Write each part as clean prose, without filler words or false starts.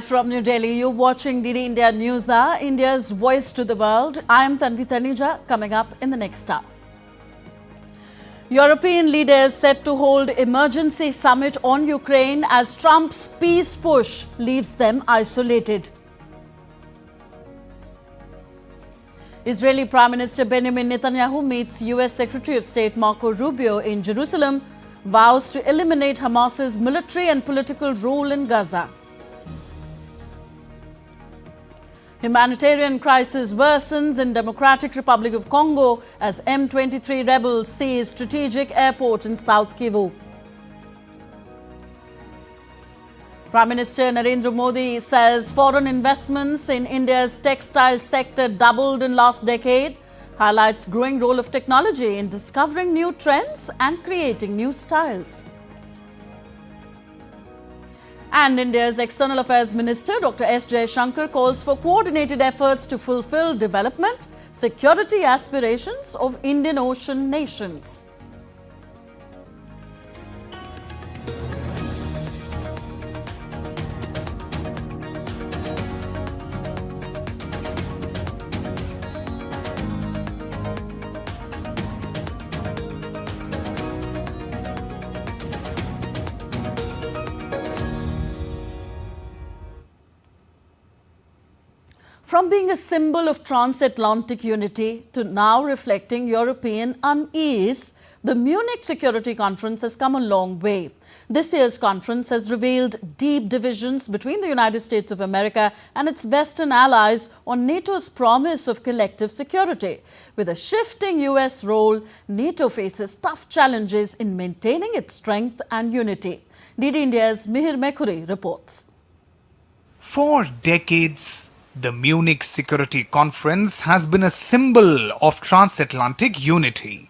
From New Delhi, you're watching DD India Newshour, India's voice to the world. I am Tanvi Taneja, coming up in the next hour. European leaders set to hold emergency summit on Ukraine as Trump's peace push leaves them isolated. Israeli Prime Minister Benjamin Netanyahu meets US Secretary of State Marco Rubio in Jerusalem, vows to eliminate Hamas's military and political rule in Gaza. Humanitarian crisis worsens in Democratic Republic of Congo as M23 rebels seize strategic airport in South Kivu. Prime Minister Narendra Modi says foreign investments in India's textile sector doubled in last decade, highlights growing role of technology in discovering new trends and creating new styles. And India's External Affairs Minister Dr. S. Jaishankar calls for coordinated efforts to fulfill development, security aspirations of Indian Ocean nations. From being a symbol of transatlantic unity to now reflecting European unease, the Munich Security Conference has come a long way. This year's conference has revealed deep divisions between the United States of America and its Western allies on NATO's promise of collective security. With a shifting US role, NATO faces tough challenges in maintaining its strength and unity. DD India's Mihir Mekhuri reports. For decades, the Munich Security Conference has been a symbol of transatlantic unity.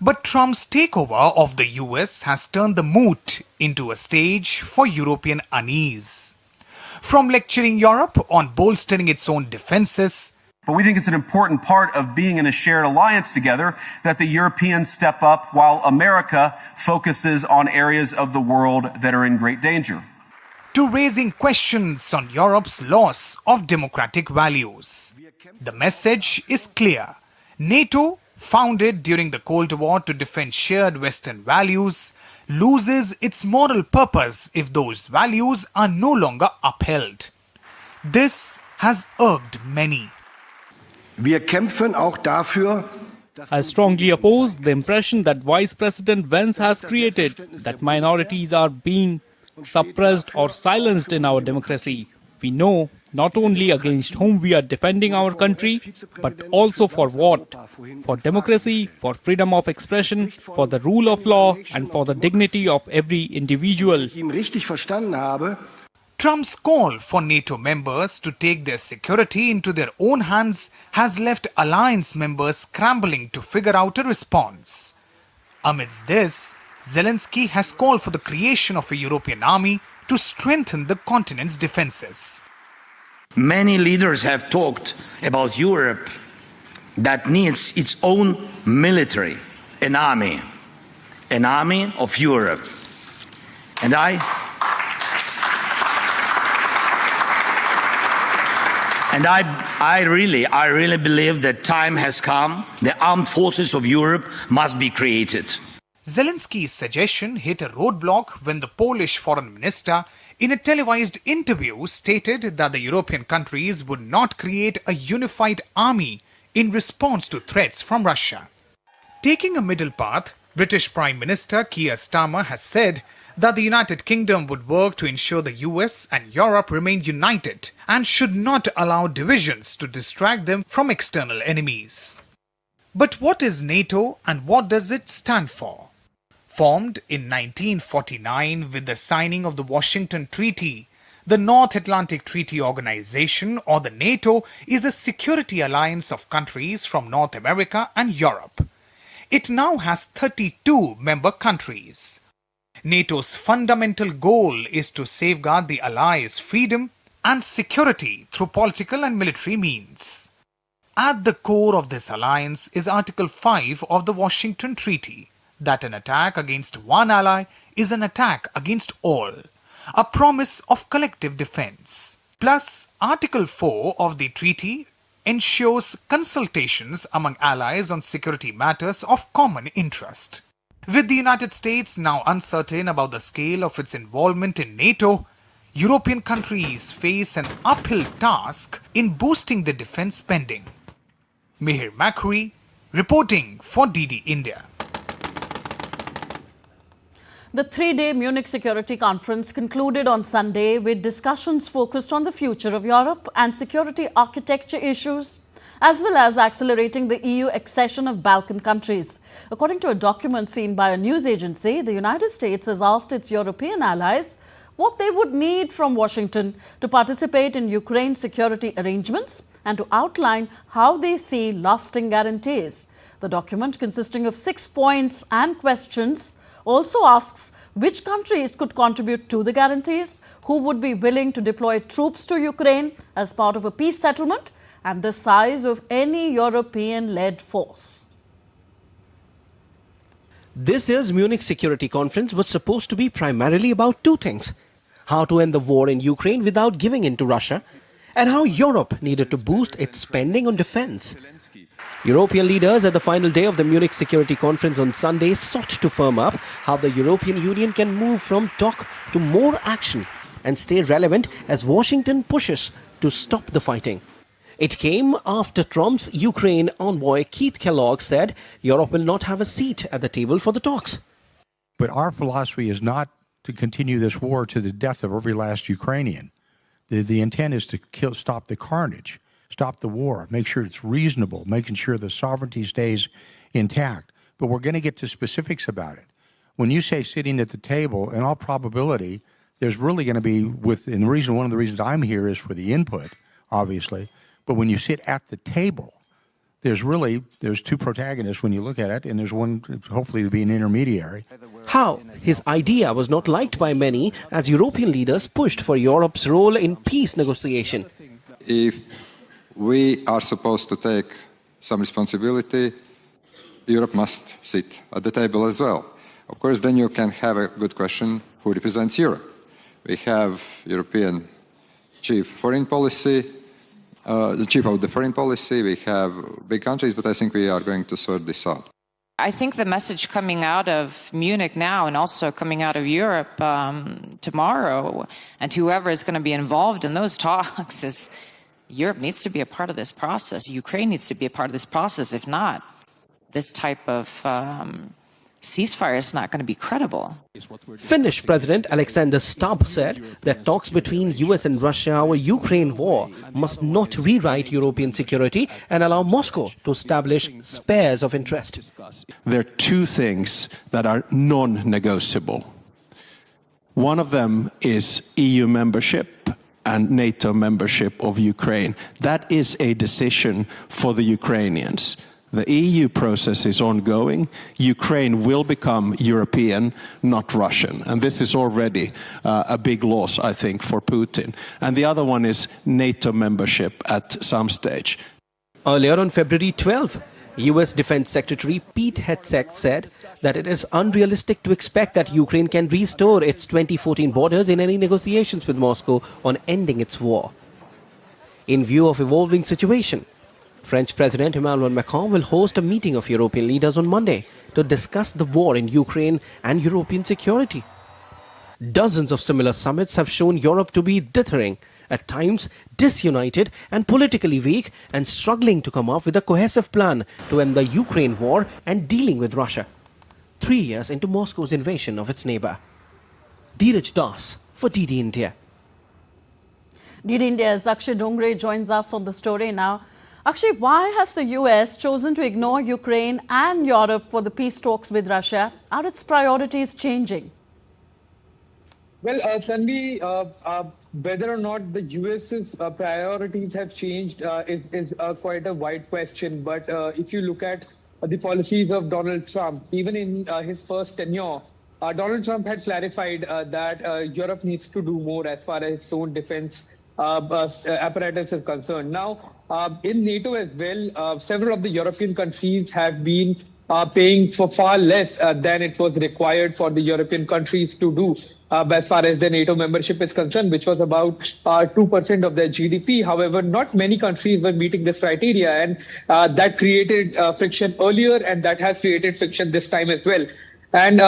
But Trump's takeover of the US has turned the moot into a stage for European unease. From lecturing Europe on bolstering its own defenses, but we think it's an important part of being in a shared alliance together that the Europeans step up while America focuses on areas of the world that are in great danger, to raising questions on Europe's loss of democratic values. The message is clear. NATO, founded during the Cold War to defend shared Western values, loses its moral purpose if those values are no longer upheld. This has irked many. Wir kämpfen auch dafür. I strongly oppose the impression that Vice President Vance has created that minorities are being suppressed or silenced in our democracy. We know not only against whom we are defending our country, but also for what? For democracy, for freedom of expression, for the rule of law, and for the dignity of every individual. Trump's call for NATO members to take their security into their own hands has left alliance members scrambling to figure out a response. Amidst this, Zelenskyy has called for the creation of a European army to strengthen the continent's defenses. Many leaders have talked about Europe that needs its own military, an army of Europe. And I really believe that time has come. The armed forces of Europe must be created. Zelenskyy's suggestion hit a roadblock when the Polish foreign minister, in a televised interview, stated that the European countries would not create a unified army in response to threats from Russia. Taking a middle path, British Prime Minister Keir Starmer has said that the United Kingdom would work to ensure the US and Europe remain united and should not allow divisions to distract them from external enemies. But what is NATO and what does it stand for? Formed in 1949 with the signing of the Washington Treaty, the North Atlantic Treaty Organization, or the NATO, is a security alliance of countries from North America and Europe. It now has 32 member countries. NATO's fundamental goal is to safeguard the allies' freedom and security through political and military means. At the core of this alliance is Article 5 of the Washington Treaty, that an attack against one ally is an attack against all, a promise of collective defense. Plus, Article 4 of the treaty ensures consultations among allies on security matters of common interest. With the United States now uncertain about the scale of its involvement in NATO, European countries face an uphill task in boosting their defense spending. Mihir Makhri, reporting for DD India. The three-day Munich Security Conference concluded on Sunday with discussions focused on the future of Europe and security architecture issues, as well as accelerating the EU accession of Balkan countries. According to a document seen by a news agency, the United States has asked its European allies what they would need from Washington to participate in Ukraine's security arrangements and to outline how they see lasting guarantees. The document, consisting of 6 points and questions, also asks which countries could contribute to the guarantees, who would be willing to deploy troops to Ukraine as part of a peace settlement, and the size of any European-led force. This year's Munich Security Conference was supposed to be primarily about two things: how to end the war in Ukraine without giving in to Russia, and how Europe needed to boost its spending on defense. European leaders at the final day of the Munich Security Conference on Sunday sought to firm up how the European Union can move from talk to more action and stay relevant as Washington pushes to stop the fighting. It came after Trump's Ukraine envoy Keith Kellogg said Europe will not have a seat at the table for the talks. But our philosophy is not to continue this war to the death of every last Ukrainian. The intent is to stop the carnage, stop the war, make sure it's reasonable, making sure the sovereignty stays intact. But we're going to get to specifics about it. When you say sitting at the table, in all probability, there's really going to be, one of the reasons I'm here is for the input, obviously. But when you sit at the table, there's two protagonists when you look at it, and there's one, hopefully, to be an intermediary. How his idea was not liked by many as European leaders pushed for Europe's role in peace negotiation. If we are supposed to take some responsibility, Europe must sit at the table as well. Of course, then you can have a good question, who represents Europe? We have European chief foreign policy, the chief of the foreign policy, we have big countries, but I think we are going to sort this out. I think the message coming out of Munich now and also coming out of Europe tomorrow, and whoever is going to be involved in those talks, is Europe needs to be a part of this process. Ukraine needs to be a part of this process. If not, this type of ceasefire is not going to be credible. Finnish President Alexander Stubb said that talks between US and Russia over Ukraine war must not rewrite European security and allow Moscow to establish spheres of interest. There are two things that are non-negotiable. One of them is EU membership and NATO membership of Ukraine. That is a decision for the Ukrainians. The EU process is ongoing. Ukraine will become European, not Russian. And this is already a big loss, I think, for Putin. And the other one is NATO membership at some stage. Earlier on February 12th, US Defense Secretary Pete Hegseth said that it is unrealistic to expect that Ukraine can restore its 2014 borders in any negotiations with Moscow on ending its war. In view of evolving situation, French President Emmanuel Macron will host a meeting of European leaders on Monday to discuss the war in Ukraine and European security. Dozens of similar summits have shown Europe to be dithering, at times disunited and politically weak, and struggling to come up with a cohesive plan to end the Ukraine war and dealing with Russia, 3 years into Moscow's invasion of its neighbor. Dheeraj Das for DD India. DD India's Akshay Dongre joins us on the story now. Akshay, why has the US chosen to ignore Ukraine and Europe for the peace talks with Russia? Are its priorities changing? Well, Tanvi, whether or not the US's priorities have changed is quite a wide question. But if you look at the policies of Donald Trump, even in his first tenure, Donald Trump had clarified that Europe needs to do more as far as its own defense apparatus is concerned. Now, in NATO as well, several of the European countries have been paying for far less than it was required for the European countries to do as far as the NATO membership is concerned, which was about 2% of their GDP. However, not many countries were meeting this criteria, and that created friction earlier, and that has created friction this time as well. And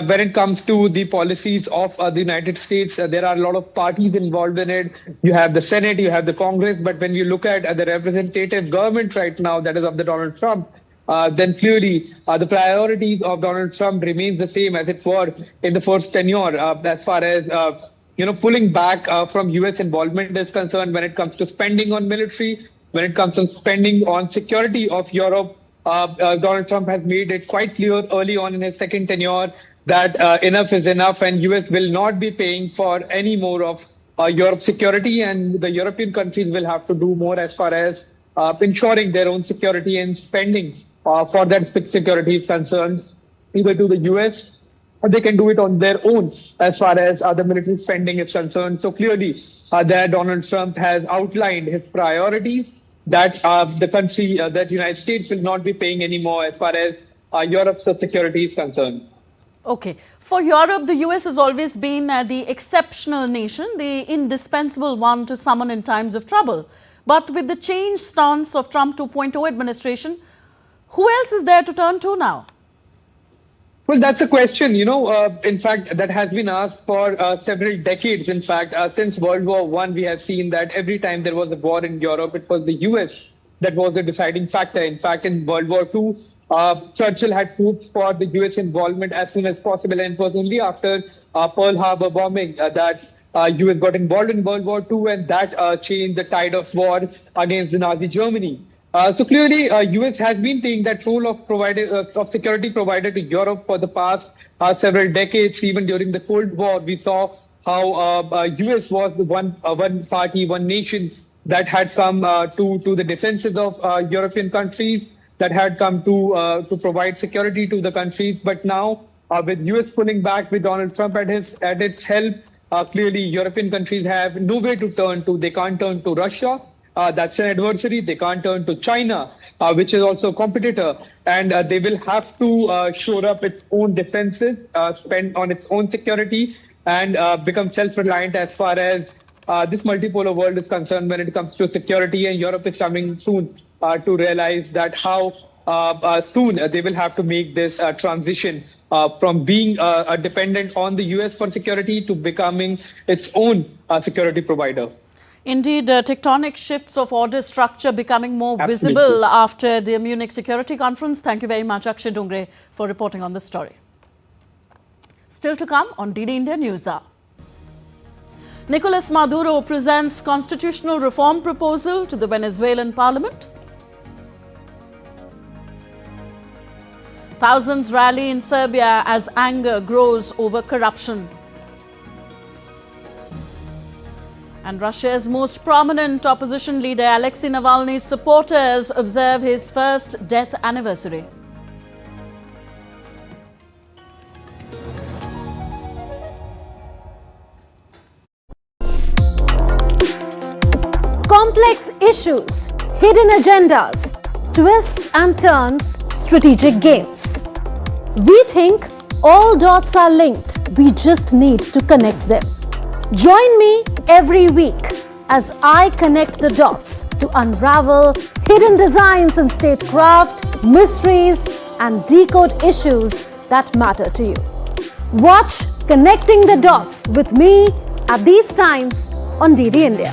when it comes to the policies of the United States, there are a lot of parties involved in it. You have the Senate, you have the Congress, but when you look at the representative government right now, that is of the Donald Trump, then clearly the priorities of Donald Trump remains the same as it was in the first tenure, as far as pulling back from U.S. involvement is concerned when it comes to spending on military, when it comes to spending on security of Europe. Donald Trump has made it quite clear early on in his second tenure that enough is enough, and U.S. will not be paying for any more of Europe's security, and the European countries will have to do more as far as ensuring their own security and spending for that security is concerned, either to the US or they can do it on their own as far as the military spending is concerned. So clearly, that Donald Trump has outlined his priorities, that the country, that United States will not be paying anymore as far as Europe's security is concerned. Okay. For Europe, the US has always been the exceptional nation, the indispensable one to summon in times of trouble. But with the changed stance of Trump 2.0 administration, who else is there to turn to now? Well, that's a question, in fact, that has been asked for several decades. In fact, since World War I, we have seen that every time there was a war in Europe, it was the US that was the deciding factor. In fact, in World War II, Churchill had hoped for the US involvement as soon as possible. And it was only after Pearl Harbor bombing that US got involved in World War II, and that changed the tide of war against the Nazi Germany. So clearly, US has been taking that role of security provider to Europe for the past several decades. Even during the Cold War, we saw how US was the one party, one nation that had come to the defenses of European countries, that had come to provide security to the countries. But now, with US pulling back, with Donald Trump at its help, clearly European countries have nowhere to turn to. They can't turn to Russia. That's an adversary. They can't turn to China, which is also a competitor. And they will have to shore up its own defenses, spend on its own security, and become self-reliant as far as this multipolar world is concerned when it comes to security. And Europe is coming soon to realize that how soon they will have to make this transition from being dependent on the US for security to becoming its own security provider. Indeed, tectonic shifts of order structure becoming more visible after the Munich Security Conference. Thank you very much, Akshay Dongre, for reporting on this story. Still to come on DD India News Hour. Nicolas Maduro presents constitutional reform proposal to the Venezuelan parliament. Thousands rally in Serbia as anger grows over corruption. And Russia's most prominent opposition leader, Alexei Navalny's supporters observe his first death anniversary. Complex issues, hidden agendas, twists and turns, strategic games. We think all dots are linked. We just need to connect them. Join me every week as I connect the dots to unravel hidden designs in statecraft, mysteries, and decode issues that matter to you. Watch Connecting the Dots with me at these times on DD India.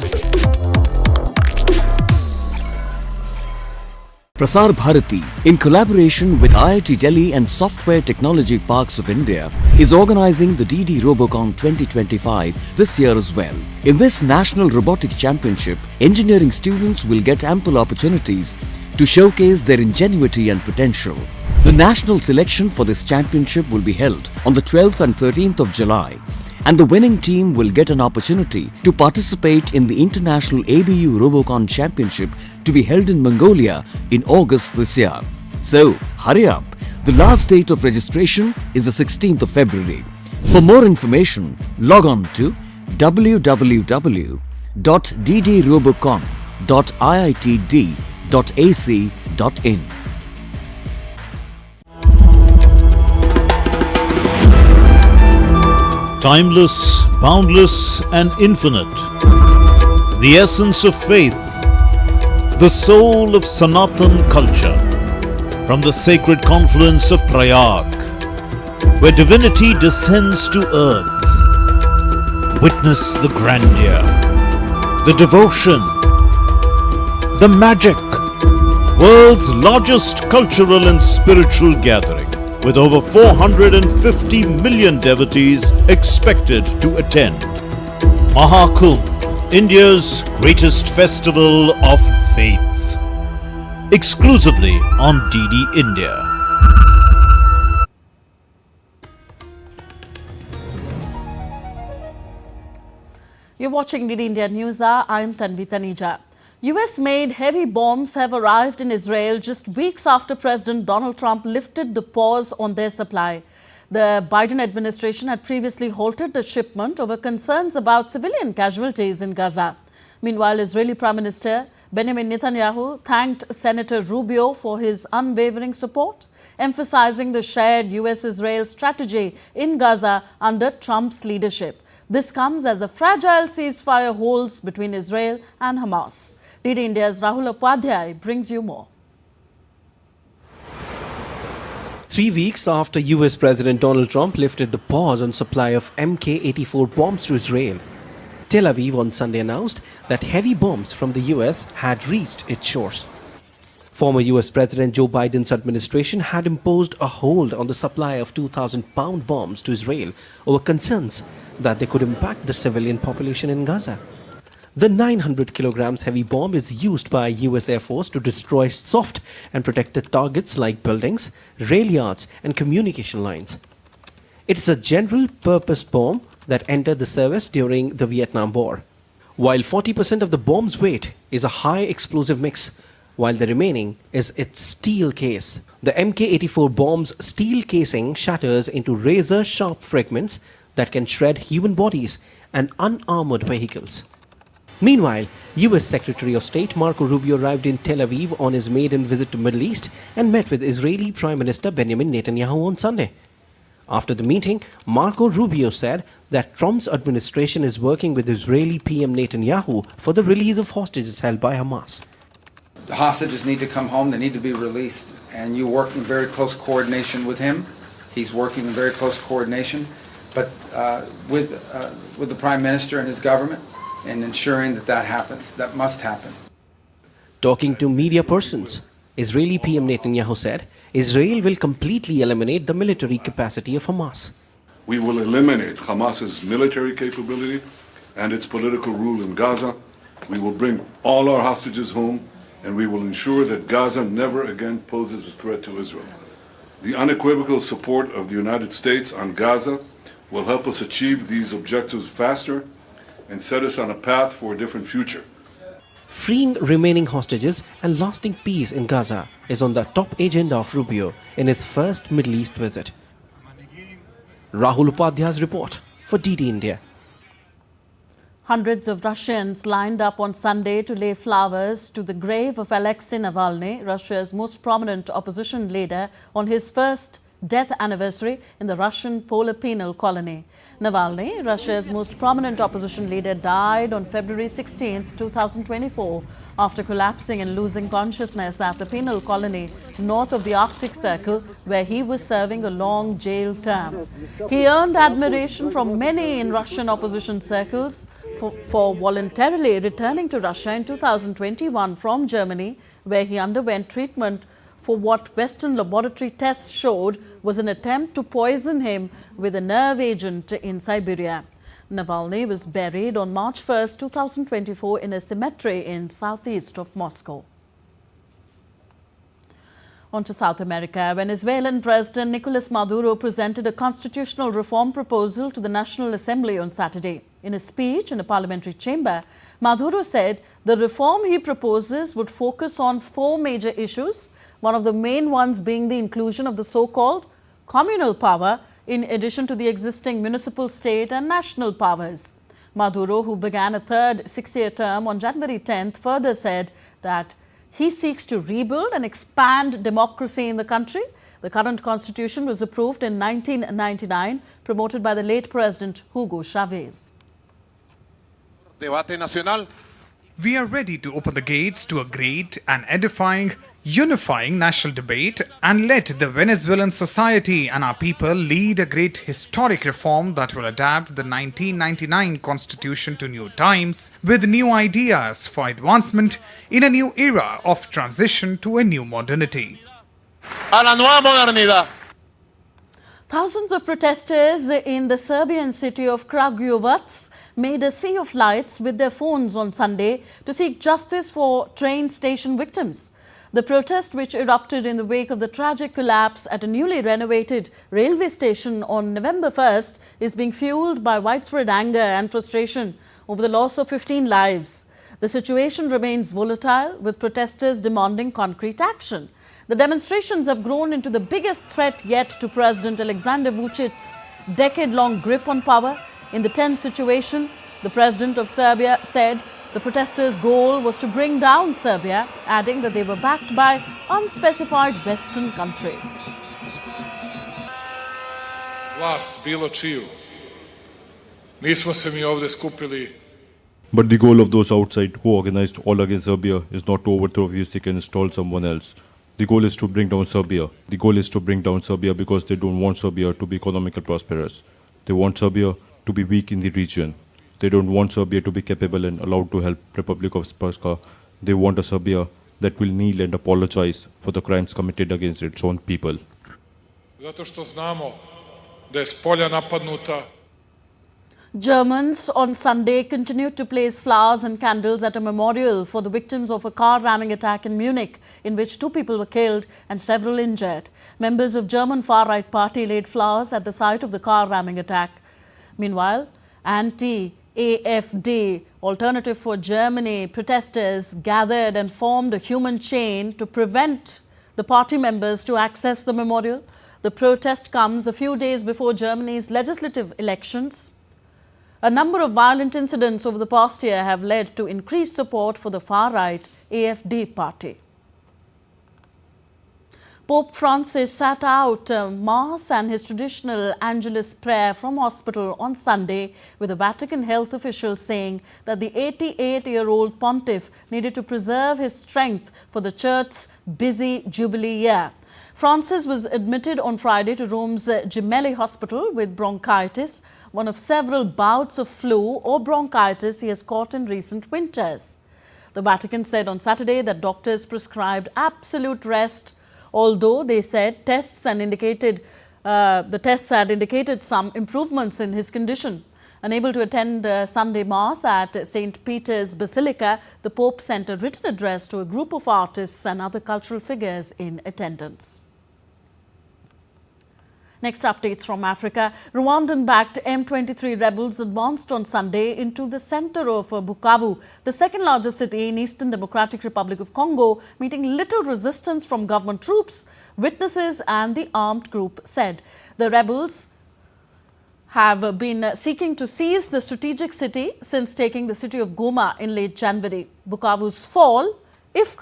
Prasar Bharati, in collaboration with IIT Delhi and Software Technology Parks of India, is organizing the DD Robocon 2025 this year as well. In this National Robotic Championship, engineering students will get ample opportunities to showcase their ingenuity and potential. The national selection for this championship will be held on the 12th and 13th of July, and the winning team will get an opportunity to participate in the International ABU Robocon Championship to be held in Mongolia in August this year. So, hurry up. The last date of registration is the 16th of February. For more information, log on to www.ddrobocon.iitd.ac.in. timeless, boundless, and infinite, the essence of faith, the soul of Sanatan culture, from the sacred confluence of Prayag, where divinity descends to earth. Witness the grandeur, the devotion, the magic, world's largest cultural and spiritual gathering, with over 450 million devotees expected to attend. Mahakumbh, India's greatest festival of faith. Exclusively on DD India. You're watching DD India News Hour. I'm Tanvi Taneja. US-made heavy bombs have arrived in Israel just weeks after President Donald Trump lifted the pause on their supply. The Biden administration had previously halted the shipment over concerns about civilian casualties in Gaza. Meanwhile, Israeli Prime Minister Benjamin Netanyahu thanked Senator Rubio for his unwavering support, emphasizing the shared US-Israel strategy in Gaza under Trump's leadership. This comes as a fragile ceasefire holds between Israel and Hamas. DD India's Rahul Upadhyay brings you more. 3 weeks after US President Donald Trump lifted the pause on supply of Mk-84 bombs to Israel, Tel Aviv on Sunday announced that heavy bombs from the US had reached its shores. Former US President Joe Biden's administration had imposed a hold on the supply of 2,000-pound bombs to Israel over concerns that they could impact the civilian population in Gaza. The 900 kilograms heavy bomb is used by US Air Force to destroy soft and protected targets like buildings, rail yards and communication lines. It is a general-purpose bomb that entered the service during the Vietnam War. While 40% of the bomb's weight is a high explosive mix, while the remaining is its steel case. The Mk-84 bomb's steel casing shatters into razor-sharp fragments that can shred human bodies and unarmored vehicles. Meanwhile, US Secretary of State Marco Rubio arrived in Tel Aviv on his maiden visit to Middle East and met with Israeli Prime Minister Benjamin Netanyahu on Sunday. After the meeting, Marco Rubio said that Trump's administration is working with Israeli PM Netanyahu for the release of hostages held by Hamas. The hostages need to come home, they need to be released, and you work in very close coordination with him. He's working in very close coordination, but with the Prime Minister and his government, and ensuring that that happens. That must happen. Talking to media persons, Israeli PM Netanyahu said Israel will completely eliminate the military capacity of Hamas. We will eliminate Hamas's military capability and its political rule in Gaza. We will bring all our hostages home, and we will ensure that Gaza never again poses a threat to Israel. The unequivocal support of the United States on Gaza will help us achieve these objectives faster and set us on a path for a different future. Freeing remaining hostages and lasting peace in Gaza is on the top agenda of Rubio in his first Middle East visit. Rahul Upadhyay's report for DD India. Hundreds of Russians lined up on Sunday to lay flowers to the grave of Alexei Navalny, Russia's most prominent opposition leader, on his first death anniversary in the Russian polar penal colony. Navalny, Russia's most prominent opposition leader, died on February 16, 2024, after collapsing and losing consciousness at the penal colony north of the Arctic Circle, where he was serving a long jail term. He earned admiration from many in Russian opposition circles for voluntarily returning to Russia in 2021 from Germany, where he underwent treatment for what Western laboratory tests showed was an attempt to poison him with a nerve agent in Siberia. Navalny was buried on March 1, 2024 in a cemetery in southeast of Moscow. On to South America. Venezuelan President Nicolas Maduro presented a constitutional reform proposal to the National Assembly on Saturday. In a speech in a parliamentary chamber, Maduro said the reform he proposes would focus on 4 major issues, one of the main ones being the inclusion of the so-called communal power in addition to the existing municipal, state and national powers. Maduro, who began a third 6-year term on January 10th, further said that he seeks to rebuild and expand democracy in the country The current constitution was approved in 1999, promoted by the late President Hugo Chavez. Debate nacional. We are ready to open the gates to a great and edifying, unifying national debate and let the Venezuelan society and our people lead a great historic reform that will adapt the 1999 constitution to new times with new ideas for advancement in a new era of transition to a new modernity. A la nueva modernidad. Thousands of protesters in the Serbian city of Kragujevac made a sea of lights with their phones on Sunday to seek justice for train station victims. The protest, which erupted in the wake of the tragic collapse at a newly renovated railway station on November 1st, is being fueled by widespread anger and frustration over the loss of 15 lives. The situation remains volatile, with protesters demanding concrete action. The demonstrations have grown into the biggest threat yet to President Alexander Vucic's decade-long grip on power. In the tense situation, the President of Serbia said the protesters' goal was to bring down Serbia, adding that they were backed by unspecified Western countries. Vlast bilo čiju. Nismo se mi ovdje skupili. But the goal of those outside who organized all against Serbia is not to overthrow Vucic and install someone else. The goal is to bring down Serbia. The goal is to bring down Serbia because they don't want Serbia to be economically prosperous. They want Serbia to be weak in the region. They don't want Serbia to be capable and allowed to help Republic of Srpska. They want a Serbia that will kneel and apologize for the crimes committed against its own people. Zato što znamo da je spolja napadnuta. Germans on Sunday continued to place flowers and candles at a memorial for the victims of a car ramming attack in Munich, in which 2 people were killed and several injured. Members of German far-right party laid flowers at the site of the car ramming attack. Meanwhile, anti-AfD, Alternative for Germany, protesters gathered and formed a human chain to prevent the party members to access the memorial. The protest comes a few days before Germany's legislative elections. A number of violent incidents over the past year have led to increased support for the far-right AfD party. Pope Francis sat out Mass and his traditional Angelus prayer from hospital on Sunday, with a Vatican health official saying that the 88-year-old pontiff needed to preserve his strength for the Church's busy Jubilee year. Francis was admitted on Friday to Rome's Gemelli Hospital with bronchitis, one of several bouts of flu or bronchitis he has caught in recent winters. The Vatican said on Saturday that doctors prescribed absolute rest, although they said the tests had indicated some improvements in his condition. Unable to attend Sunday Mass at St. Peter's Basilica, the Pope sent a written address to a group of artists and other cultural figures in attendance. Next updates from Africa. Rwandan-backed M23 rebels advanced on Sunday into the center of Bukavu, the second largest city in Eastern Democratic Republic of Congo, meeting little resistance from government troops, witnesses and the armed group said. The rebels have been seeking to seize the strategic city since taking the city of Goma in late January. Bukavu's fall, if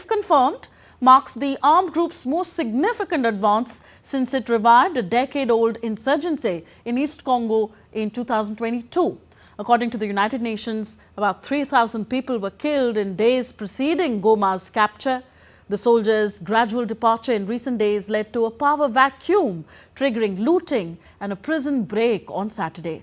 confirmed, marks the armed group's most significant advance since it revived a decade-old insurgency in East Congo in 2022. According to the United Nations, about 3,000 people were killed in days preceding Goma's capture. The soldiers' gradual departure in recent days led to a power vacuum, triggering looting and a prison break on Saturday.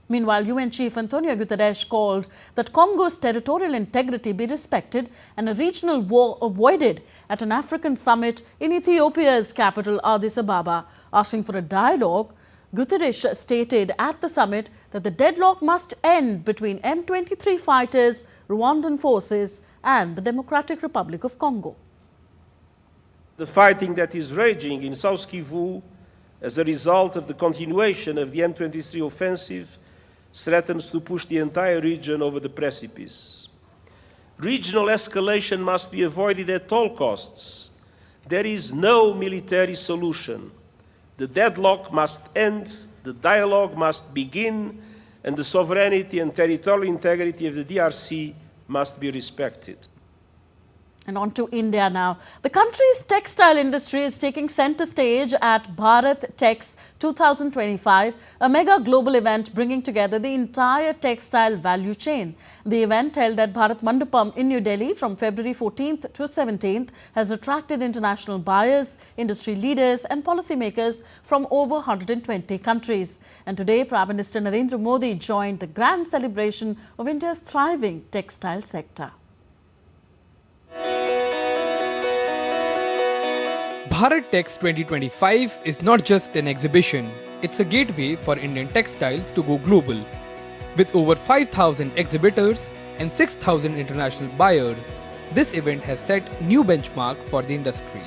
Meanwhile, UN Chief Antonio Guterres called that Congo's territorial integrity be respected and a regional war avoided at an African summit in Ethiopia's capital, Addis Ababa. Asking for a dialogue, Guterres stated at the summit that the deadlock must end between M23 fighters, Rwandan forces and the Democratic Republic of Congo. The fighting that is raging in South Kivu as a result of the continuation of the M23 offensive threatens to push the entire region over the precipice. Regional escalation must be avoided at all costs. There is no military solution. The deadlock must end, the dialogue must begin, and the sovereignty and territorial integrity of the DRC must be respected. And on to India now. The country's textile industry is taking centre stage at Bharat Tex 2025, a mega global event bringing together the entire textile value chain. The event, held at Bharat Mandapam in New Delhi from February 14th to 17th, has attracted international buyers, industry leaders and policymakers from over 120 countries. And today, Prime Minister Narendra Modi joined the grand celebration of India's thriving textile sector. Bharat Tex 2025 is not just an exhibition, it's a gateway for Indian textiles to go global. With over 5,000 exhibitors and 6,000 international buyers, this event has set new benchmark for the industry.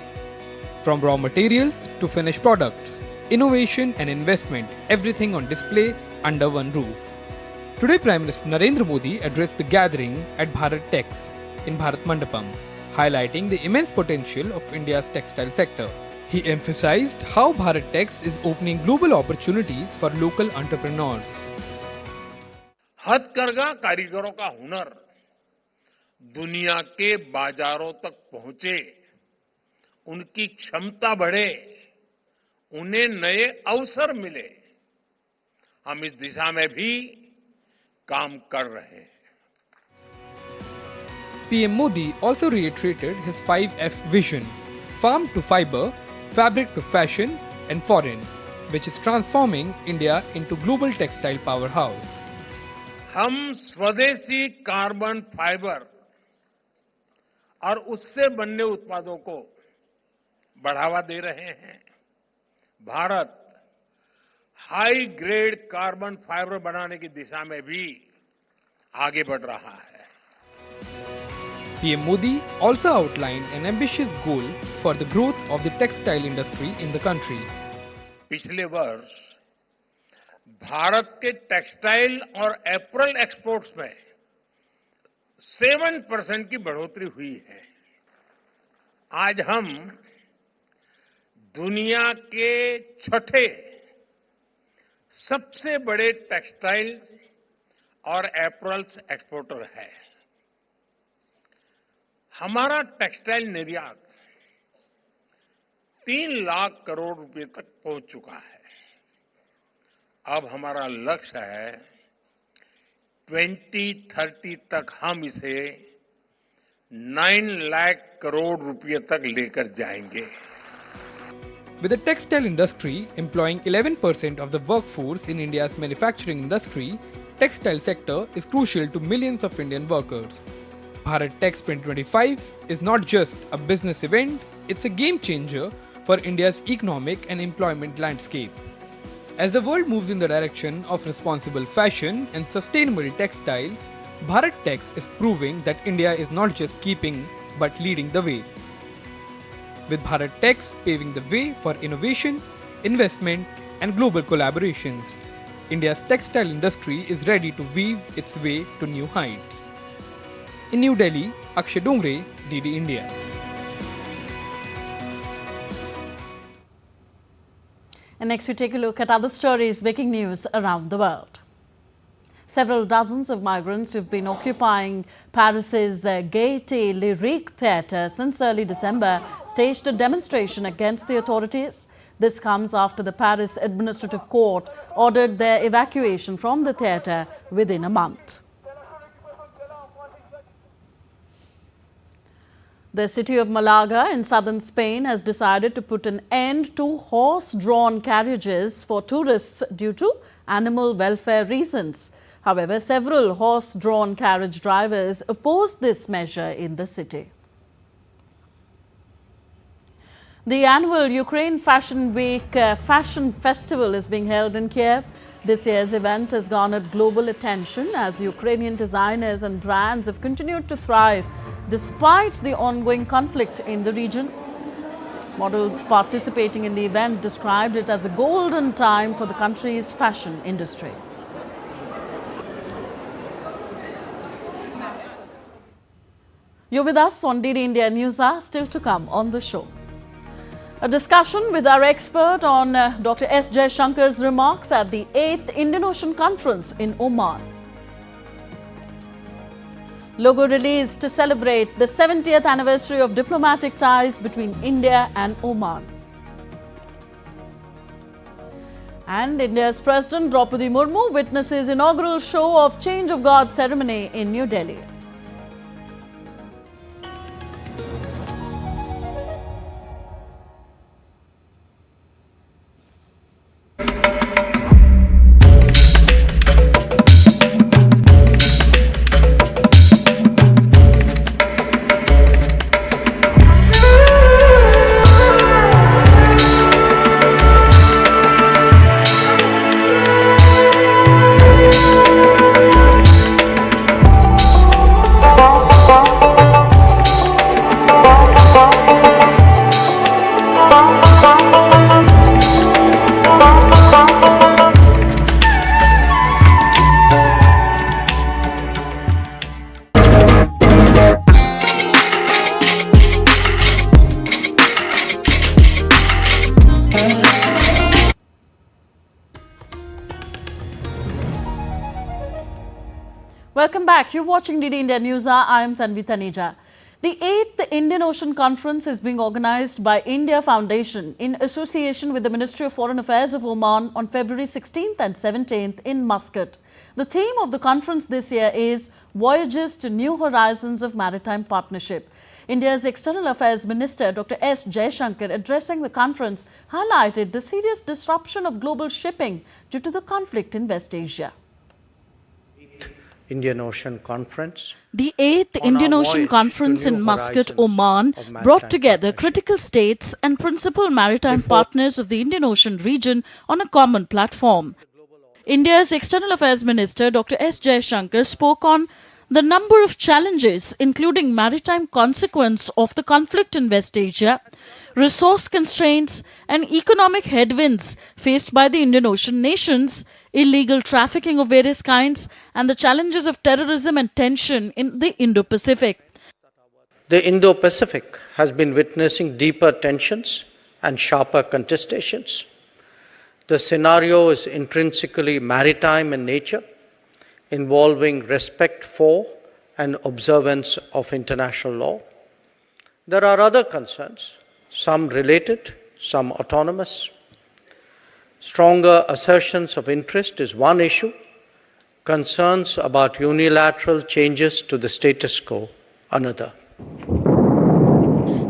From raw materials to finished products, innovation and investment, everything on display under one roof. Today, Prime Minister Narendra Modi addressed the gathering at Bharat Tex in Bharat Mandapam, highlighting the immense potential of India's textile sector. He emphasized how Bharat Tex is opening global opportunities for local entrepreneurs. हथकरघा कारीगरों का हुनर दुनिया के बाजारों तक पहुंचे, उनकी क्षमता बढ़े, उन्हें नए अवसर मिले, हम इस दिशा में भी काम कर रहे हैं. PM Modi also reiterated his 5F vision: farm to fiber, fabric to fashion and foreign, which is transforming India into global textile powerhouse. हम स्वदेशी कार्बन फाइबर और उससे बनने उत्पादों को बढ़ावा दे रहे हैं. Bharat high grade carbon fibre बनाने की दिशा में भी आगे बढ़ रहा है. PM Modi also outlined an ambitious goal for the growth of the textile industry in the country. पिछले वर्ष भारत के टेक्सटाइल और एपरल एक्सपोर्ट्स में 7% की बढ़ोतरी हुई है. आज हम दुनिया के छठे सबसे बड़े टेक्सटाइल और एपरल्स एक्सपोर्टर है. हमारा टेक्सटाइल निर्यात 3 लाख करोड़ रुपए तक पहुंच चुका है. अब हमारा लक्ष्य है 2030 तक हम इसे 9 लाख करोड़ रुपए तक लेकर जाएंगे. With the textile industry employing 11% of the workforce in India's manufacturing industry, textile sector is crucial to millions of Indian workers. Bharat Tex 2025 is not just a business event, it's a game changer for India's economic and employment landscape. As the world moves in the direction of responsible fashion and sustainable textiles, Bharat Tex is proving that India is not just keeping but leading the way. With Bharat Tex paving the way for innovation, investment and global collaborations, India's textile industry is ready to weave its way to new heights. In New Delhi, Akshay Dongre, DD India. And next we take a look at other stories making news around the world. Several dozens of migrants who've been occupying Paris's Gaîté Lyrique Theatre since early December staged a demonstration against the authorities. This comes after the Paris Administrative Court ordered their evacuation from the theatre within a month. The city of Malaga in southern Spain has decided to put an end to horse-drawn carriages for tourists due to animal welfare reasons. However, several horse-drawn carriage drivers oppose this measure in the city. The annual Ukraine Fashion Week Fashion Festival is being held in Kiev. This year's event has garnered global attention as Ukrainian designers and brands have continued to thrive despite the ongoing conflict in the region. Models participating in the event described it as a golden time for the country's fashion industry. You're with us on DD India News Hour, still to come on the show. A discussion with our expert on Dr. S. Jaishankar's remarks at the 8th Indian Ocean Conference in Oman. Logo released to celebrate the 70th anniversary of diplomatic ties between India and Oman. And India's President Draupadi Murmu witnesses inaugural show of Change of Guard ceremony in New Delhi. Welcome back. You're watching DD India Newshour. I am Tanvi Taneja. The 8th Indian Ocean Conference is being organized by India Foundation in association with the Ministry of Foreign Affairs of Oman on February 16th and 17th in Muscat. The theme of the conference this year is Voyages to New Horizons of Maritime Partnership. India's External Affairs Minister Dr. S. Jaishankar, addressing the conference, highlighted the serious disruption of global shipping due to the conflict in West Asia. Indian Ocean Conference. The 8th Indian Ocean Conference in Muscat, Oman, brought together critical states and principal maritime partners of the Indian Ocean region on a common platform. India's External Affairs Minister Dr. S. Jaishankar spoke on the number of challenges, including maritime consequence of the conflict in West Asia, resource constraints and economic headwinds faced by the Indian Ocean nations, illegal trafficking of various kinds, and the challenges of terrorism and tension in the Indo-Pacific. The Indo-Pacific has been witnessing deeper tensions and sharper contestations. The scenario is intrinsically maritime in nature, involving respect for and observance of international law. There are other concerns, some related, some autonomous. Stronger assertions of interest is one issue, concerns about unilateral changes to the status quo another.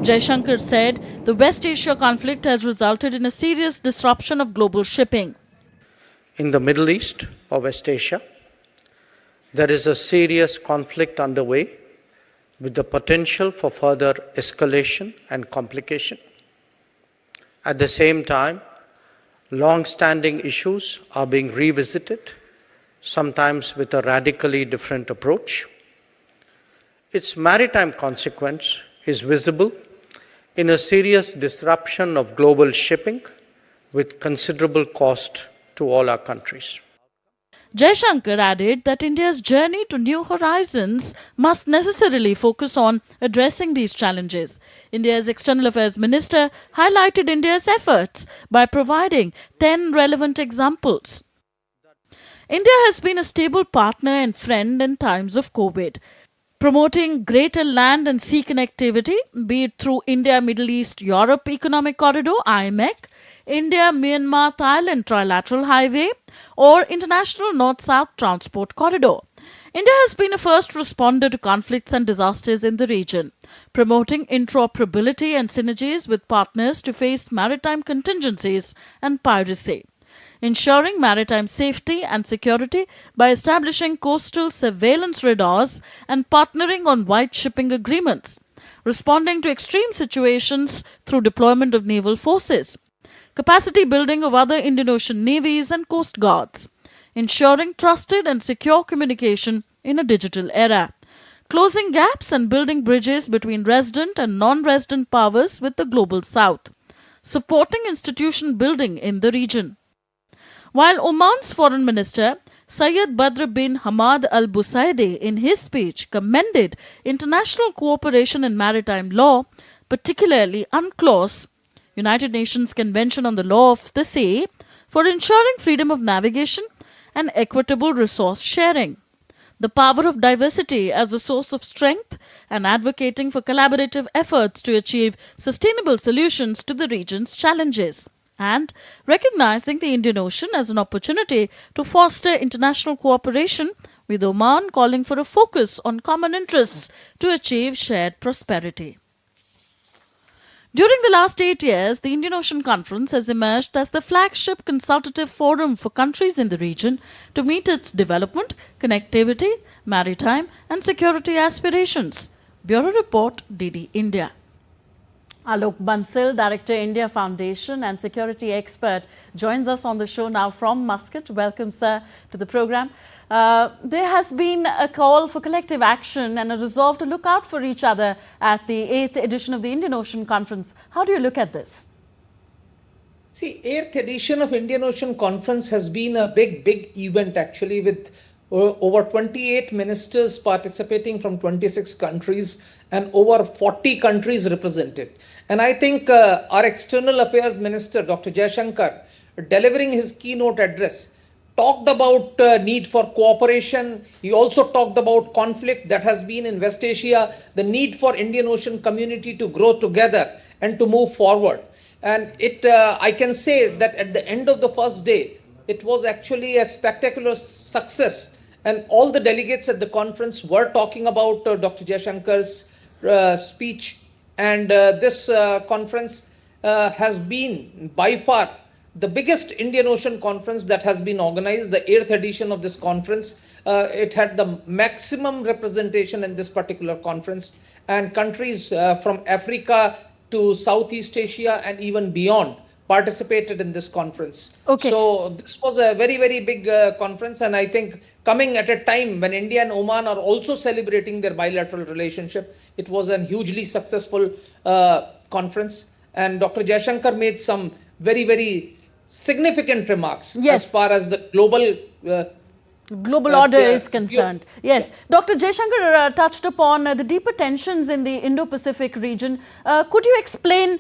Jaishankar said the West Asia conflict has resulted in a serious disruption of global shipping. In the Middle East or West Asia, there is a serious conflict underway with the potential for further escalation and complication. At the same time, long-standing issues are being revisited, sometimes with a radically different approach. Its maritime consequence is visible in a serious disruption of global shipping with considerable cost to all our countries. Jaishankar added that India's journey to new horizons must necessarily focus on addressing these challenges. India's External Affairs Minister highlighted India's efforts by providing 10 relevant examples. India has been a stable partner and friend in times of COVID, promoting greater land and sea connectivity, be it through India-Middle East-Europe Economic Corridor, IMEC, India-Myanmar-Thailand Trilateral Highway, or International North-South Transport Corridor. India has been a first responder to conflicts and disasters in the region, promoting interoperability and synergies with partners to face maritime contingencies and piracy, ensuring maritime safety and security by establishing coastal surveillance radars and partnering on wide shipping agreements, responding to extreme situations through deployment of naval forces, capacity building of other Indian Ocean navies and coast guards, ensuring trusted and secure communication in a digital era, closing gaps and building bridges between resident and non-resident powers with the global south, supporting institution building in the region. While Oman's Foreign Minister Syed Badr bin Hamad Al Busaidi in his speech commended international cooperation in maritime law, particularly UNCLOS, United Nations Convention on the Law of the Sea, for ensuring freedom of navigation and equitable resource sharing. the power of diversity as a source of strength and advocating for collaborative efforts to achieve sustainable solutions to the region's challenges, and recognizing the Indian Ocean as an opportunity to foster international cooperation, with Oman calling for a focus on common interests to achieve shared prosperity. During the last 8 years, the Indian Ocean Conference has emerged as the flagship consultative forum for countries in the region to meet its development, connectivity, maritime and security aspirations. Bureau Report, DD India. Alok Bansal, Director, India Foundation and security expert, joins us on the show now from Muscat. Welcome, sir, to the program. There has been a call for collective action and a resolve to look out for each other at the 8th edition of the Indian Ocean Conference. How do you look at this? See, 8th edition of Indian Ocean Conference has been a big event actually, with over 28 ministers participating from 26 countries and over 40 countries represented. And I think our External Affairs Minister, Dr. Jaishankar, delivering his keynote address, talked about need for cooperation. He also talked about conflict that has been in West Asia, the need for Indian Ocean community to grow together and to move forward. And I can say that at the end of the first day, it was actually a spectacular success. And all the delegates at the conference were talking about Dr. Jaishankar's speech. And this conference has been by far the biggest Indian Ocean Conference that has been organized, the 8th edition of this conference. It had the maximum representation in this particular conference, and countries from Africa to Southeast Asia and even beyond participated in this conference. Okay. So this was a very big conference, and I think coming at a time when India and Oman are also celebrating their bilateral relationship, it was a hugely successful conference. And Dr. Jaishankar made some very significant remarks as far as the global order is concerned. Yes, Dr. Jaishankar touched upon the deeper tensions in the Indo-Pacific region. Could you explain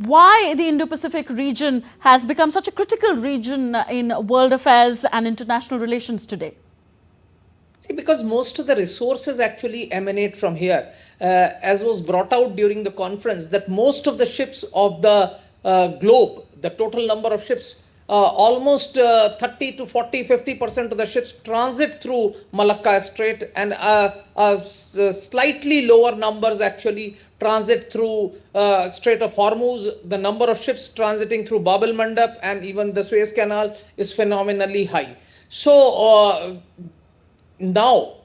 why the Indo-Pacific region has become such a critical region in world affairs and international relations today? See, because most of the resources actually emanate from here. As was brought out during the conference, that most of the ships of the globe, the total number of ships, almost 30 to 50% of the ships transit through Malacca Strait, and slightly lower numbers actually transit through Strait of Hormuz. The number of ships transiting through Bab el-Mandab and even the Suez Canal is phenomenally high. So now,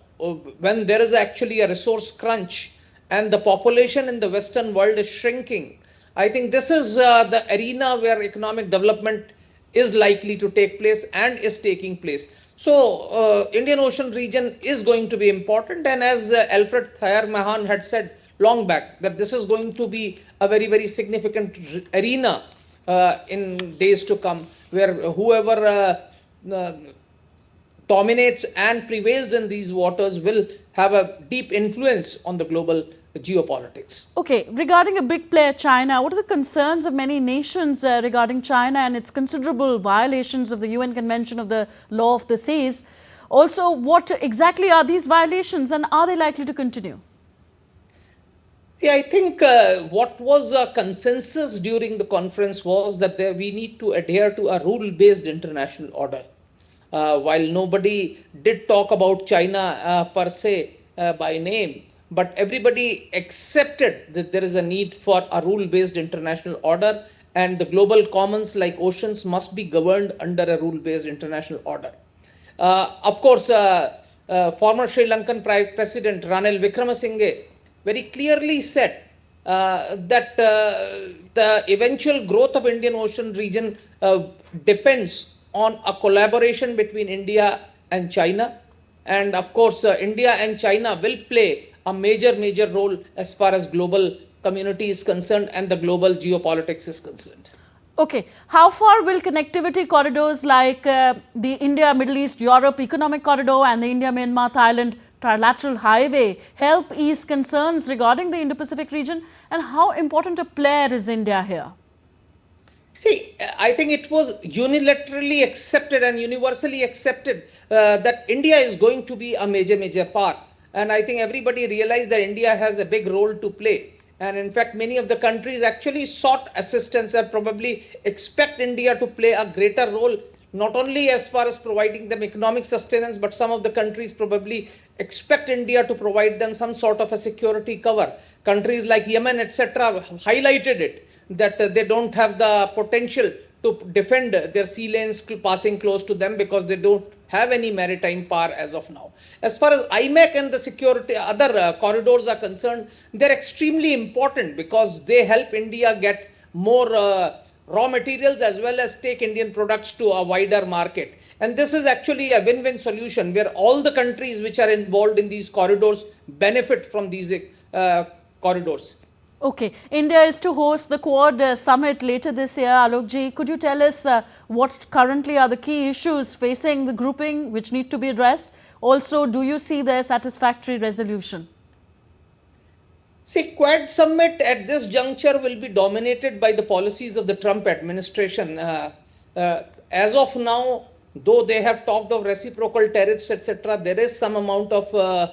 when there is actually a resource crunch and the population in the Western world is shrinking, I think this is the arena where economic development is likely to take place and is taking place. So Indian Ocean region is going to be important, and as Alfred Thayer Mahan had said long back, that this is going to be a very significant arena in days to come, where whoever dominates and prevails in these waters will have a deep influence on the global geopolitics. Okay, regarding a big player, China, what are the concerns of many nations regarding China and its considerable violations of the UN Convention of the Law of the Seas? Also, what exactly are these violations and are they likely to continue? Yeah, I think what was a consensus during the conference was that we need to adhere to a rule-based international order. While nobody did talk about China per se by name, but everybody accepted that there is a need for a rule-based international order, and the global commons like oceans must be governed under a rule-based international order. Of course, former Sri Lankan President Ranil Wickremesinghe very clearly said that the eventual growth of Indian Ocean region depends on a collaboration between India and China. And of course, India and China will play a major role as far as global community is concerned and the global geopolitics is concerned. Okay, how far will connectivity corridors like the India, Middle East, Europe Economic Corridor and the India-Myanmar, Thailand trilateral highway help ease concerns regarding the Indo-Pacific region, and how important a player is India here? See, I think it was unilaterally accepted and universally accepted that India is going to be a major part. And I think everybody realized that India has a big role to play. And in fact, many of the countries actually sought assistance and probably expect India to play a greater role, not only as far as providing them economic sustenance, but some of the countries probably expect India to provide them some sort of a security cover. Countries like Yemen, etc., highlighted it, that they don't have the potential to defend their sea lanes passing close to them because they don't have any maritime power as of now. As far as IMEC and the security, other corridors are concerned, they're extremely important because they help India get more raw materials as well as take Indian products to a wider market. And this is actually a win-win solution where all the countries which are involved in these corridors benefit from these corridors. Okay, India is to host the Quad summit later this year. Alokji, could you tell us what currently are the key issues facing the grouping which need to be addressed? Also, do you see their satisfactory resolution? See, Quad summit at this juncture will be dominated by the policies of the Trump administration. As of now, though they have talked of reciprocal tariffs, etc., there is some amount of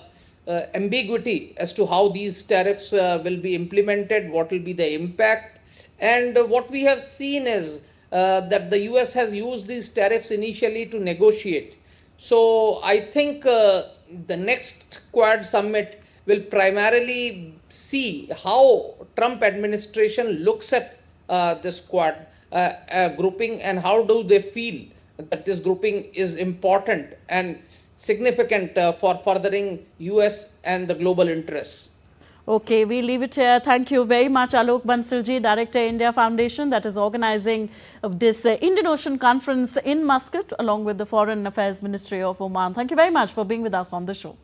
ambiguity as to how these tariffs will be implemented, what will be the impact. And what we have seen is that the US has used these tariffs initially to negotiate. So I think the next Quad summit will primarily see how Trump administration looks at this Quad grouping and how do they feel that this grouping is important and significant for furthering US and the global interests. Okay, we leave it here. Thank you very much, Alok Bansalji, Director, India Foundation, that is organizing this Indian Ocean Conference in Muscat, along with the Foreign Affairs Ministry of Oman. Thank you very much for being with us on the show.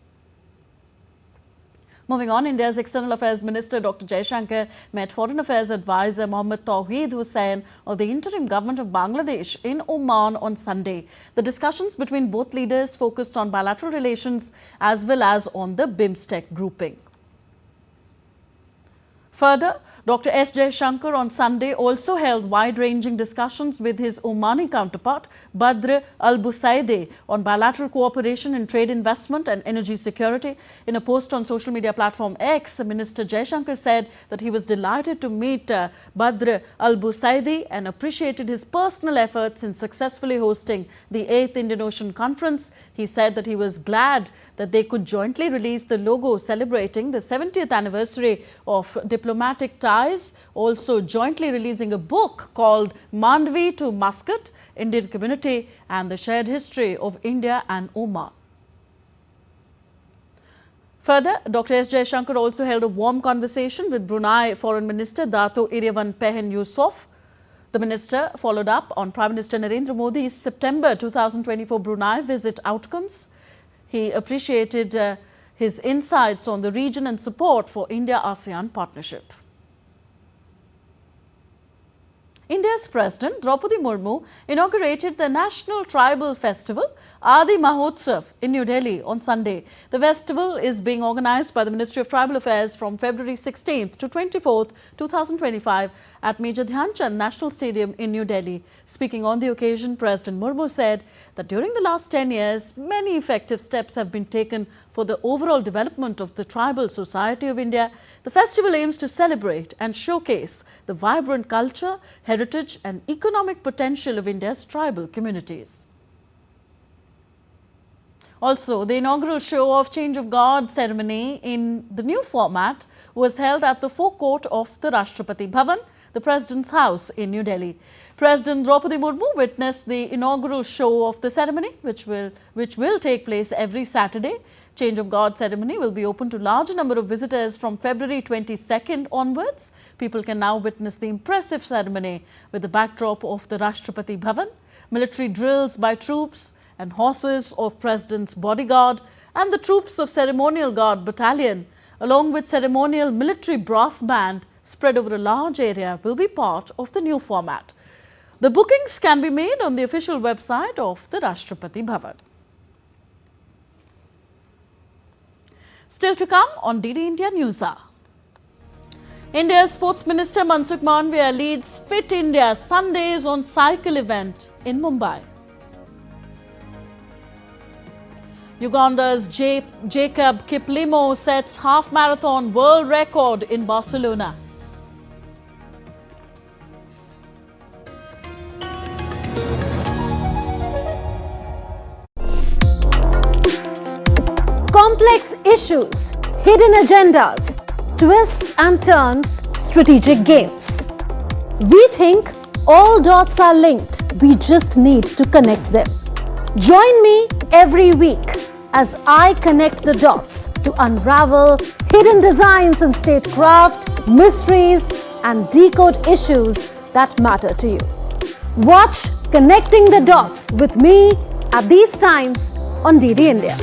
Moving on, India's External Affairs Minister Dr. Jaishankar met Foreign Affairs Advisor Mohammad Tawheed Hussain of the interim government of Bangladesh in Oman on Sunday. The discussions between both leaders focused on bilateral relations as well as on the BIMSTEC grouping. Further, Dr. S. Jaishankar on Sunday also held wide-ranging discussions with his Omani counterpart, Badr al-Busaidi, on bilateral cooperation in trade, investment and energy security. In a post on social media platform X, Minister Jaishankar said that he was delighted to meet Badr al-Busaidi and appreciated his personal efforts in successfully hosting the 8th Indian Ocean Conference. He said that he was glad that they could jointly release the logo celebrating the 70th anniversary of diplomatic ties, also jointly releasing a book called Mandvi to Muscat, Indian Community and the Shared History of India and Oman. Further, Dr. S. Jaishankar also held a warm conversation with Brunei Foreign Minister Dato' Iriwan Pehin Yusof. The minister followed up on Prime Minister Narendra Modi's September 2024 Brunei visit outcomes. He appreciated his insights on the region and support for India-ASEAN partnership. India's President Draupadi Murmu inaugurated the National Tribal Festival Adi Mahotsav in New Delhi on Sunday. The festival is being organized by the Ministry of Tribal Affairs from February 16th to 24th, 2025 at Major Dhyan Chand National Stadium in New Delhi. Speaking on the occasion, President Murmu said that during the last 10 years, many effective steps have been taken for the overall development of the tribal society of India. The festival aims to celebrate and showcase the vibrant culture, heritage and economic potential of India's tribal communities. Also, the inaugural show of Change of God ceremony in the new format was held at the forecourt of the Rashtrapati Bhavan, the President's house in New Delhi. President Draupadi Murmu witnessed the inaugural show of the ceremony, which will take place every Saturday. Change of God ceremony will be open to larger number of visitors from February 22nd onwards. People can now witness the impressive ceremony with the backdrop of the Rashtrapati Bhavan, military drills by troops and horses of President's bodyguard and the troops of Ceremonial Guard Battalion, along with ceremonial military brass band spread over a large area, will be part of the new format. The bookings can be made on the official website of the Rashtrapati Bhavan. Still to come on DD India News Hour. India's Sports Minister Mansukh Mandavia leads Fit India Sundays on cycle event in Mumbai. Uganda's Jacob Kiplimo sets half-marathon world record in Barcelona. Complex issues, hidden agendas, twists and turns, strategic games. We think all dots are linked. We just need to connect them. Join me every week as I connect the dots to unravel hidden designs in statecraft, mysteries, and decode issues that matter to you. Watch Connecting the Dots with me at these times on DD India.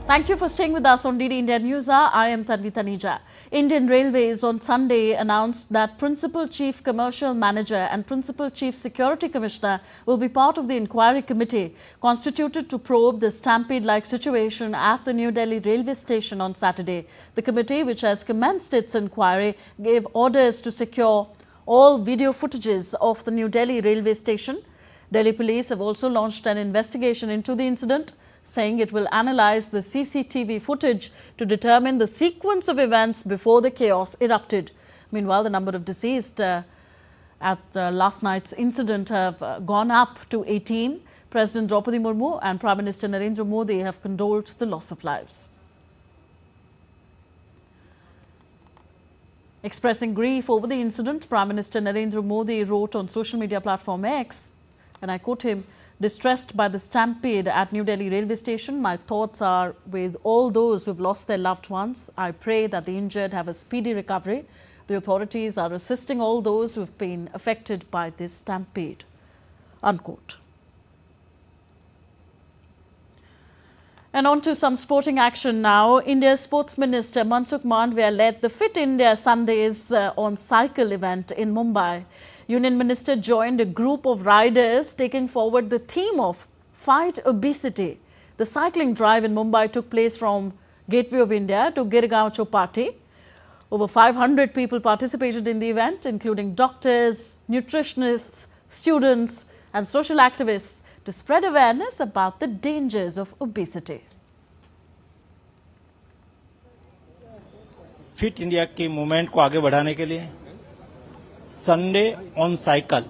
Thank you for staying with us on DD India Newshour. I am Tanvi Taneja. Indian Railways on Sunday announced that Principal Chief Commercial Manager and Principal Chief Security Commissioner will be part of the inquiry committee constituted to probe the stampede-like situation at the New Delhi railway station on Saturday. The committee, which has commenced its inquiry, gave orders to secure all video footages of the New Delhi railway station. Delhi police have also launched an investigation into the incident, saying it will analyze the CCTV footage to determine the sequence of events before the chaos erupted. Meanwhile, the number of deceased at last night's incident have gone up to 18. President Draupadi Murmu and Prime Minister Narendra Modi have condoled the loss of lives. Expressing grief over the incident, Prime Minister Narendra Modi wrote on social media platform X, and I quote him, "Distressed by the stampede at New Delhi railway station, my thoughts are with all those who have lost their loved ones. I pray that the injured have a speedy recovery. The authorities are assisting all those who have been affected by this stampede." Unquote. And on to some sporting action now. India's Sports Minister Mansukh Mandavia led the Fit India Sundays on cycle event in Mumbai. Union Minister joined a group of riders taking forward the theme of Fight Obesity. The cycling drive in Mumbai took place from Gateway of India to Girgaon Chowpatty. Over 500 people participated in the event, including doctors, nutritionists, students and social activists, to spread awareness about the dangers of obesity. Fit India के movement को आगे बढ़ाने के लिए Sunday on cycle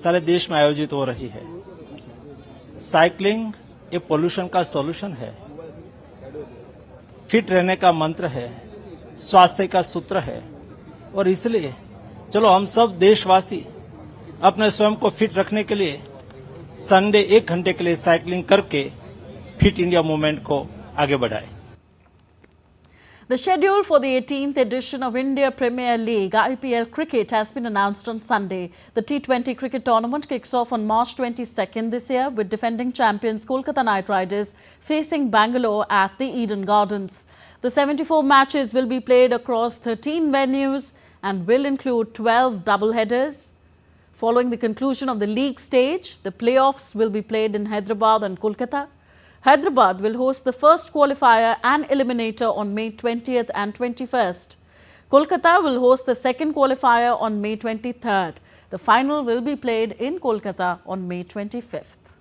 सारे देश में आयोजित हो रही है। साइकिलिंग ये पोल्यूशन का सॉल्यूशन है, फिट रहने का मंत्र है, स्वास्थ्य का सूत्र है और इसलिए चलो हम सब देशवासी अपने स्वयं को फिट रखने के लिए संडे 1 घंटे के लिए साइकिलिंग करके फिट इंडिया मूवमेंट को आगे बढ़ाएं। The schedule for the 18th edition of India Premier League IPL cricket has been announced on Sunday. The T20 cricket tournament kicks off on March 22nd this year, with defending champions Kolkata Knight Riders facing Bangalore at the Eden Gardens. The 74 matches will be played across 13 venues and will include 12 double-headers. Following the conclusion of the league stage, the playoffs will be played in Hyderabad and Kolkata. Hyderabad will host the first qualifier and eliminator on May 20th and 21st. Kolkata will host the second qualifier on May 23rd. The final will be played in Kolkata on May 25th.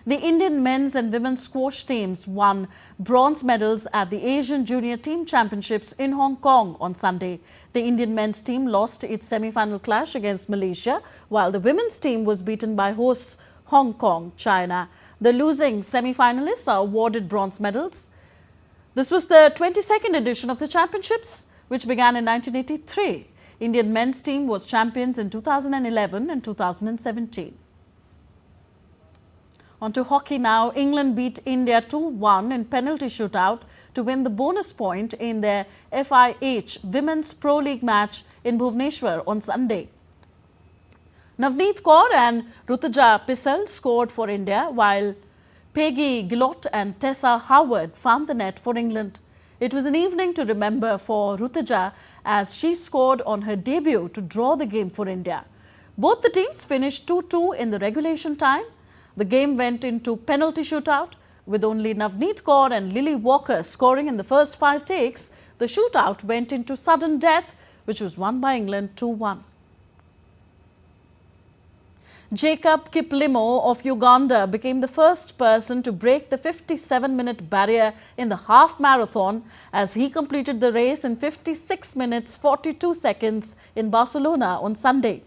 The Indian men's and women's squash teams won bronze medals at the Asian Junior Team Championships in Hong Kong on Sunday. The Indian men's team lost its semi-final clash against Malaysia, while the women's team was beaten by hosts Hong Kong, China. The losing semi-finalists are awarded bronze medals. This was the 22nd edition of the championships, which began in 1983. Indian men's team was champions in 2011 and 2017. On to hockey now. England beat India 2-1 in penalty shootout to win the bonus point in their FIH Women's Pro League match in Bhubaneswar on Sunday. Navneet Kaur and Rutuja Pissel scored for India, while Peggy Gillott and Tessa Howard found the net for England. It was an evening to remember for Rutuja as she scored on her debut to draw the game for India. Both the teams finished 2-2 in the regulation time. The game went into penalty shootout with only Navneet Kaur and Lily Walker scoring in the first 5 takes. The shootout went into sudden death, which was won by England 2-1. Jacob Kiplimo of Uganda became the first person to break the 57-minute barrier in the half marathon as he completed the race in 56 minutes 42 seconds in Barcelona on Sunday.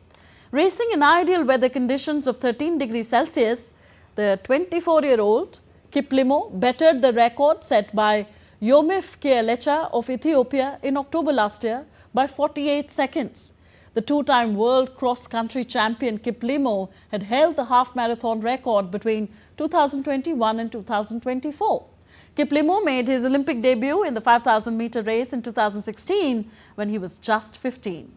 Racing in ideal weather conditions of 13 degrees Celsius, the 24-year-old Kiplimo bettered the record set by Yomif Kielecha of Ethiopia in October last year by 48 seconds. The two-time world cross-country champion Kiplimo had held the half-marathon record between 2021 and 2024. Kiplimo made his Olympic debut in the 5,000-meter race in 2016 when he was just 15.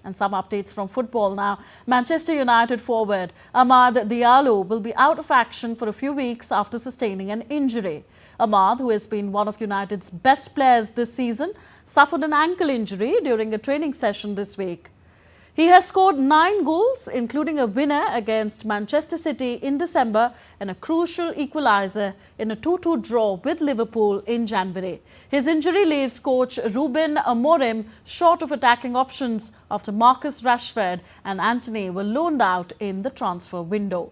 And some updates from football now. Manchester United forward Amad Diallo will be out of action for a few weeks after sustaining an injury. Amad, who has been one of United's best players this season, suffered an ankle injury during a training session this week. He has scored 9 goals, including a winner against Manchester City in December and a crucial equaliser in a 2-2 draw with Liverpool in January. His injury leaves coach Ruben Amorim short of attacking options after Marcus Rashford and Antony were loaned out in the transfer window.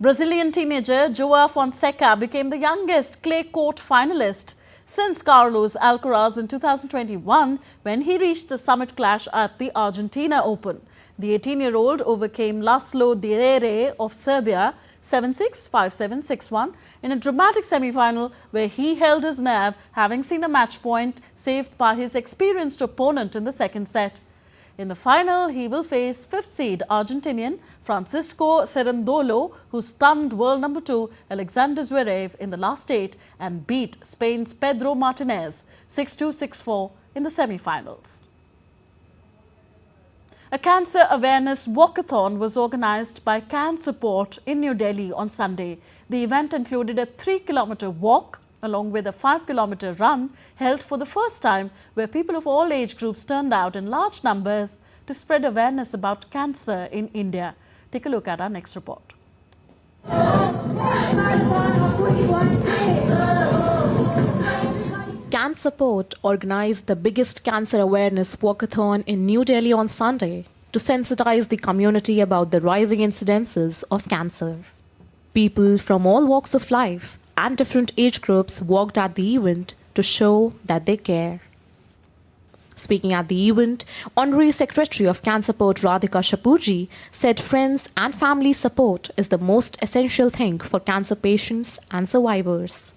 Brazilian teenager Joao Fonseca became the youngest clay court finalist since Carlos Alcaraz in 2021 when he reached the summit clash at the Argentina Open. The 18-year-old overcame Laslo Direre of Serbia 7-6, 5-7, 6-1 in a dramatic semi-final where he held his nerve, having seen a match point saved by his experienced opponent in the second set. In the final, he will face 5th seed Argentinian Francisco Cerundolo, who stunned world number 2 Alexander Zverev in the last 8 and beat Spain's Pedro Martinez 6-2, 6-4 in the semi-finals. A cancer awareness walkathon was organized by Can Support in New Delhi on Sunday. The event included a 3-kilometer walk along with a 5-kilometer run held for the first time, where people of all age groups turned out in large numbers to spread awareness about cancer in India. Take a look at our next report. Can Support organized the biggest cancer awareness walkathon in New Delhi on Sunday to sensitize the community about the rising incidences of cancer. People from all walks of life and different age groups walked at the event to show that they care. Speaking at the event, Honorary Secretary of Can Support Radhika Shapurji said friends and family support is the most essential thing for cancer patients and survivors.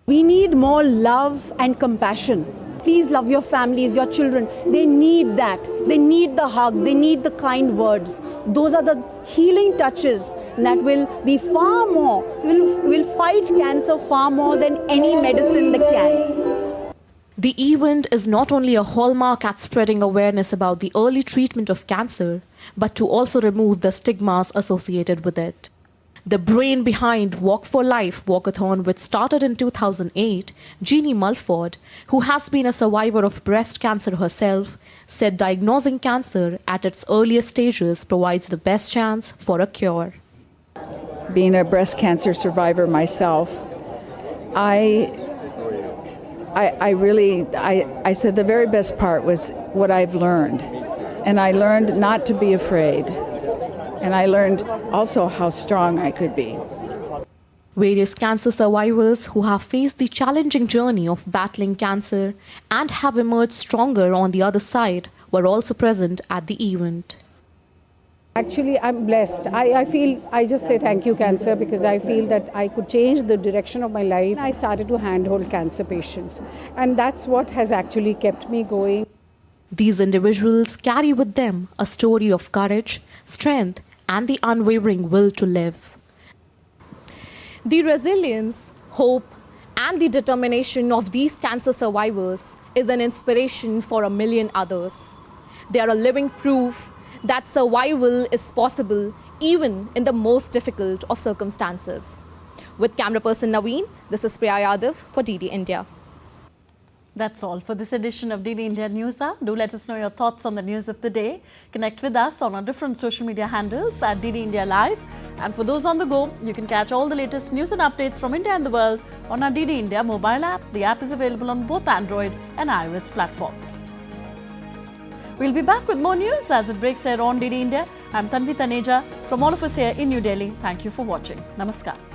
We need more love and compassion. Please love your families, your children. They need that. They need the hug. They need the kind words. Those are the healing touches that will be far more, will fight cancer far more than any medicine that can. The event is not only a hallmark at spreading awareness about the early treatment of cancer, but to also remove the stigmas associated with it. The brain behind Walk for Life walkathon, which started in 2008, Jeannie Mulford, who has been a survivor of breast cancer herself, said diagnosing cancer at its earliest stages provides the best chance for a cure. Being a breast cancer survivor myself, I said the very best part was what I've learned. And I learned not to be afraid. And I learned also how strong I could be. Various cancer survivors who have faced the challenging journey of battling cancer and have emerged stronger on the other side were also present at the event. Actually, I'm blessed. I just say thank you, cancer, because I feel that I could change the direction of my life. I started to handhold cancer patients, and that's what has actually kept me going. These individuals carry with them a story of courage, strength, and the unwavering will to live. The resilience, hope, and the determination of these cancer survivors is an inspiration for a million others. They are a living proof that survival is possible even in the most difficult of circumstances. With camera person Naveen, this is Priya Yadav for DD India. That's all for this edition of DD India News Hour. Do let us know your thoughts on the news of the day. Connect with us on our different social media handles at DD India Live. And for those on the go, you can catch all the latest news and updates from India and the world on our DD India mobile app. The app is available on both Android and iOS platforms. We'll be back with more news as it breaks here on DD India. I'm Tanvi Taneja from all of us here in New Delhi. Thank you for watching. Namaskar.